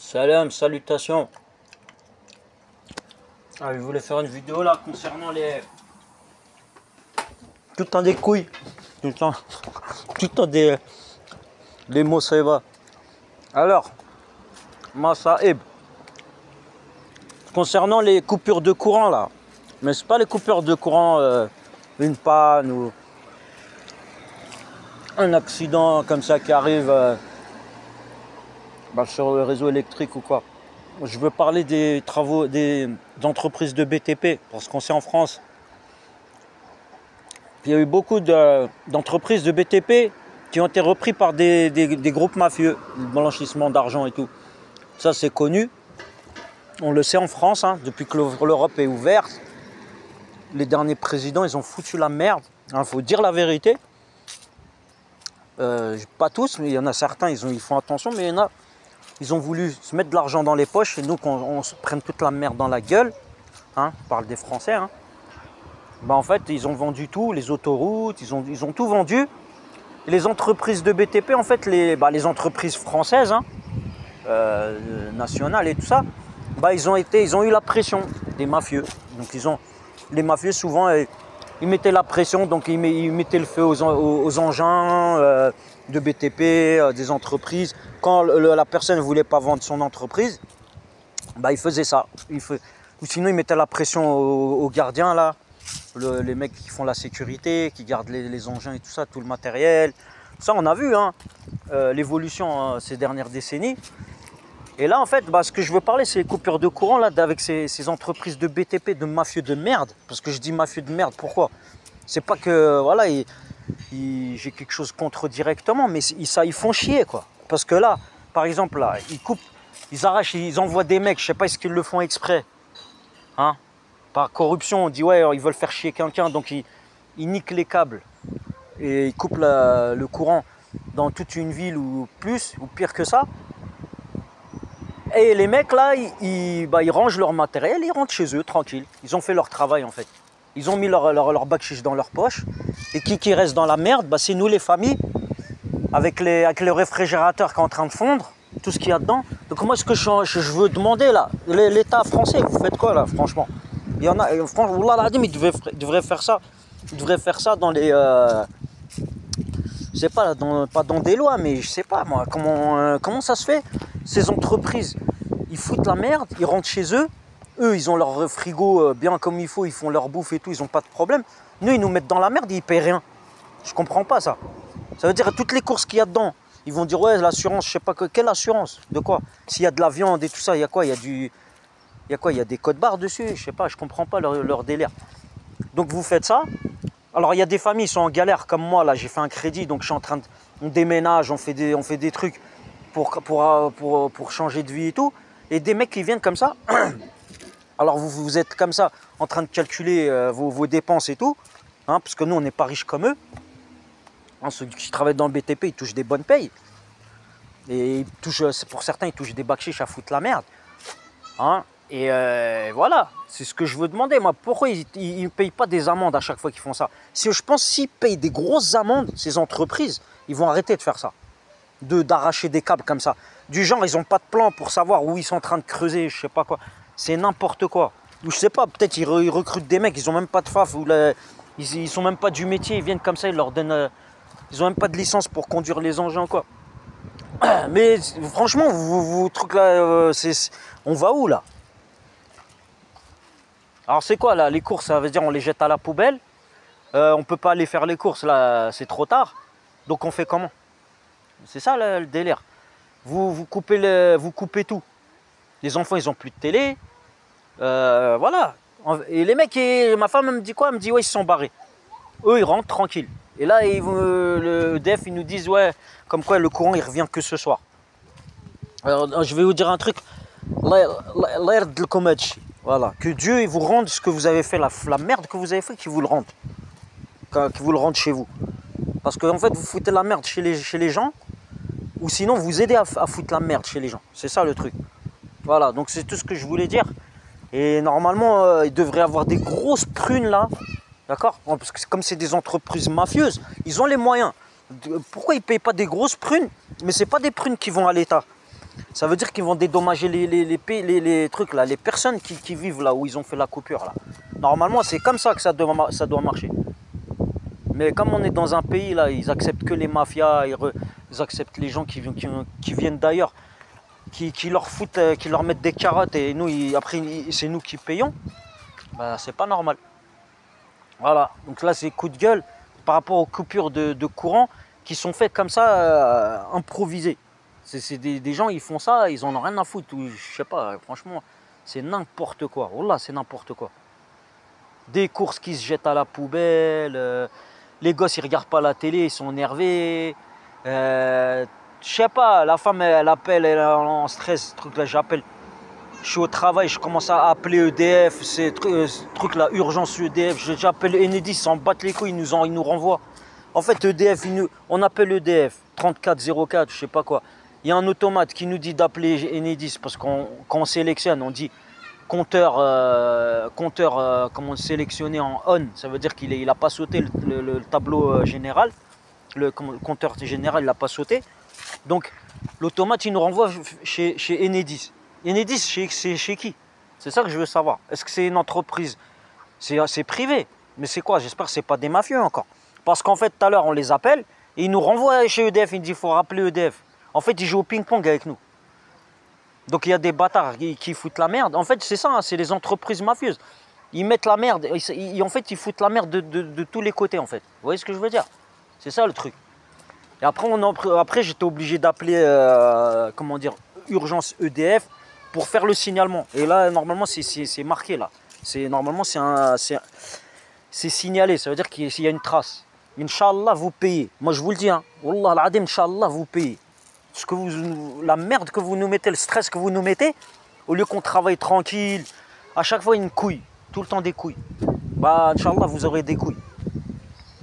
Salam, salutations. Ah, je voulais faire une vidéo là concernant les... Tout le temps des couilles. Tout le temps des mots ça va. Alors, Massaïb. Concernant les coupures de courant là. Mais c'est pas les coupures de courant, une panne ou un accident comme ça qui arrive sur le réseau électrique ou quoi. Je veux parler des travaux des entreprises de BTP, parce qu'on sait en France, il y a eu beaucoup d'entreprises de BTP qui ont été repris par des groupes mafieux, le blanchissement d'argent et tout. Ça c'est connu, on le sait en France, hein, depuis que l'Europe est ouverte. Les derniers présidents, ils ont foutu la merde, il faut dire la vérité. Pas tous, mais il y en a certains, ils font attention, mais il y en a, ils ont voulu se mettre de l'argent dans les poches et nous qu'on se prenne toute la merde dans la gueule. Hein, on parle des Français. Hein. En fait, ils ont vendu tout, les autoroutes, ils ont tout vendu. Et les entreprises de BTP, en fait, les entreprises françaises, hein, nationales et tout ça, ils ont eu la pression des mafieux. Donc les mafieux souvent, ils mettaient la pression, donc ils mettaient le feu aux engins de BTP, des entreprises. Quand la personne ne voulait pas vendre son entreprise, ils faisaient ça. Ou sinon, ils mettaient la pression aux gardiens, là, les mecs qui font la sécurité, qui gardent les engins et tout ça, tout le matériel. Ça, on a vu hein, l'évolution ces dernières décennies. Et là, en fait, ce que je veux parler, c'est les coupures de courant là, avec ces entreprises de BTP, de mafieux de merde. Parce que je dis mafieux de merde, pourquoi? C'est pas que, voilà, j'ai quelque chose contre directement, mais ils font chier, quoi. Parce que là, par exemple, là, ils coupent, ils arrachent, ils envoient des mecs, je sais pas est-ce qu'ils le font exprès. Hein? Par corruption, on dit, ouais, ils veulent faire chier quelqu'un, donc ils niquent les câbles. Et ils coupent le courant dans toute une ville ou plus, ou pire que ça. Et les mecs là, ils rangent leur matériel, ils rentrent chez eux tranquille. Ils ont fait leur travail en fait. Ils ont mis leur bac-chiche dans leur poche. Et qui reste dans la merde, c'est nous les familles, avec le réfrigérateur qui est en train de fondre, tout ce qu'il y a dedans. Donc moi ce que je veux demander là, l'État français, vous faites quoi là franchement? Il y en a, franchement, il devrait faire ça. Il devrait faire ça dans les... je sais pas, pas dans des lois, mais je sais pas moi, comment ça se fait? Ces entreprises, ils foutent la merde, ils rentrent chez eux, ils ont leur frigo bien comme il faut, ils font leur bouffe et tout, ils n'ont pas de problème. Nous, ils nous mettent dans la merde et ils payent rien. Je comprends pas ça. Ça veut dire toutes les courses qu'il y a dedans, ils vont dire ouais, l'assurance, je sais pas quelle assurance, de quoi? S'il y a de la viande et tout ça, il y a quoi? Il y a des codes barres dessus, je sais pas, je comprends pas leur délire. Donc vous faites ça. Alors il y a des familles qui sont en galère comme moi, là j'ai fait un crédit, donc je suis en train on déménage, on fait des trucs pour changer de vie et tout. Et des mecs qui viennent comme ça, alors vous êtes comme ça en train de calculer vos dépenses et tout, hein, parce que nous on n'est pas riches comme eux. Hein, ceux qui travaillent dans le BTP, ils touchent des bonnes payes. Et pour certains, ils touchent des bacs-chiches à foutre la merde. Hein. Et voilà, c'est ce que je veux demander. Moi, pourquoi ils ne payent pas des amendes à chaque fois qu'ils font ça? Je pense s'ils payent des grosses amendes, ces entreprises, ils vont arrêter de faire ça. D'arracher des câbles comme ça. Du genre, ils n'ont pas de plan pour savoir où ils sont en train de creuser, je sais pas quoi. C'est n'importe quoi. Ou je sais pas, peut-être ils recrutent des mecs, ils n'ont même pas de FAF, ils sont même pas du métier, ils viennent comme ça, ils leur donnent... ils n'ont même pas de licence pour conduire les engins, quoi. Mais franchement, vous trucs là, on va où là? Alors c'est quoi là? Les courses, ça veut dire on les jette à la poubelle. On peut pas aller faire les courses là, c'est trop tard. Donc on fait comment? C'est ça le délire. Vous coupez tout. Les enfants ils ont plus de télé. Voilà. Et les mecs, ma femme elle me dit quoi? Elle me dit ouais ils se sont barrés. Eux ils rentrent tranquilles. Et là le EDF ils nous disent ouais comme quoi le courant il revient que ce soir. Alors je vais vous dire un truc. Voilà, que Dieu il vous rende ce que vous avez fait, la merde que vous avez fait, qu'il vous le rende. Qu'il vous le rende chez vous. Parce qu'en fait, vous foutez la merde chez les gens, ou sinon vous aidez à foutre la merde chez les gens. C'est ça le truc. Voilà, donc c'est tout ce que je voulais dire. Et normalement, il devrait y avoir des grosses prunes là. D'accord? Parce que comme c'est des entreprises mafieuses, ils ont les moyens. Pourquoi ils ne payent pas des grosses prunes? Mais ce n'est pas des prunes qui vont à l'État. Ça veut dire qu'ils vont dédommager les trucs là, les personnes qui vivent là où ils ont fait la coupure là. Normalement, c'est comme ça que ça doit marcher. Mais comme on est dans un pays là, ils acceptent que les mafias, ils acceptent les gens qui viennent d'ailleurs, qui leur foutent, qui leur mettent des carottes et nous, après, c'est nous qui payons. Bah, c'est pas normal. Voilà, donc là, c'est coup de gueule par rapport aux coupures de courant qui sont faites comme ça, improvisées. C'est des gens, ils font ça, ils en ont rien à foutre. Ou, je sais pas, franchement, c'est n'importe quoi. Oh là, c'est n'importe quoi. Des courses qui se jettent à la poubelle, les gosses, ils regardent pas la télé, ils sont énervés. Je sais pas, la femme, elle appelle, elle est en stress, ce truc-là, j'appelle. Je suis au travail, je commence à appeler EDF, ce truc-là, urgence EDF. J'appelle Enedis, ils s'en battent les couilles, ils nous renvoient. En fait, EDF, on appelle EDF, 3404, je sais pas quoi. Il y a un automate qui nous dit d'appeler Enedis parce quand on sélectionne, on dit compteur comment sélectionner en on. Ça veut dire qu'il n'a pas sauté le tableau général. Le compteur général, il n'a pas sauté. Donc, l'automate, il nous renvoie chez Enedis. Enedis, c'est chez qui? C'est ça que je veux savoir. Est-ce que c'est une entreprise? C'est privé. Mais c'est quoi? J'espère que ce n'est pas des mafieux encore. Parce qu'en fait, tout à l'heure, on les appelle et ils nous renvoient chez EDF. Ils disent qu'il faut rappeler EDF. En fait, ils jouent au ping-pong avec nous. Donc, il y a des bâtards qui foutent la merde. En fait, c'est ça, hein, c'est les entreprises mafieuses. Ils mettent la merde. En fait, ils foutent la merde de tous les côtés, en fait. Vous voyez ce que je veux dire? C'est ça, le truc. Et après j'étais obligé d'appeler, comment dire, urgence EDF pour faire le signalement. Et là, normalement, c'est marqué, là. Normalement, c'est signalé. Ça veut dire qu'il y a une trace. Inch'Allah, vous payez. Moi, je vous le dis, hein. Wallah al-Adim, Inch'Allah, vous payez. La merde que vous nous mettez, le stress que vous nous mettez, au lieu qu'on travaille tranquille, à chaque fois, une couille. Tout le temps des couilles. Bah, Inch'Allah, vous aurez des couilles.